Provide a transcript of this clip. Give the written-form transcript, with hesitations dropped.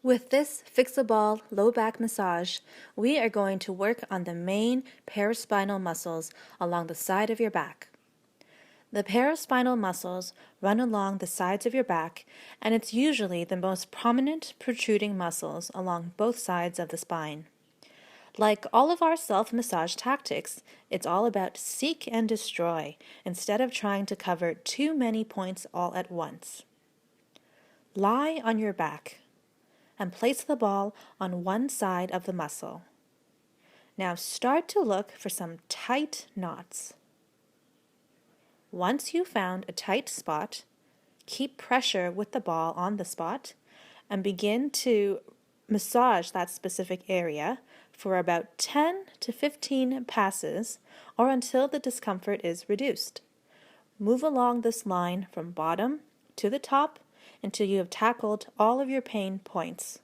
With this Phyxable low back massage, we are going to work on the main paraspinal muscles along the side of your back. The paraspinal muscles run along the sides of your back, and it's usually the most prominent protruding muscles along both sides of the spine. Like all of our self-massage tactics, it's all about seek and destroy instead of trying to cover too many points all at once. Lie on your back and place the ball on one side of the muscle. Now start to look for some tight knots. Once you've found a tight spot, keep pressure with the ball on the spot and begin to massage that specific area for about 10 to 15 passes or until the discomfort is reduced. Move along this line from bottom to the top until you have tackled all of your pain points.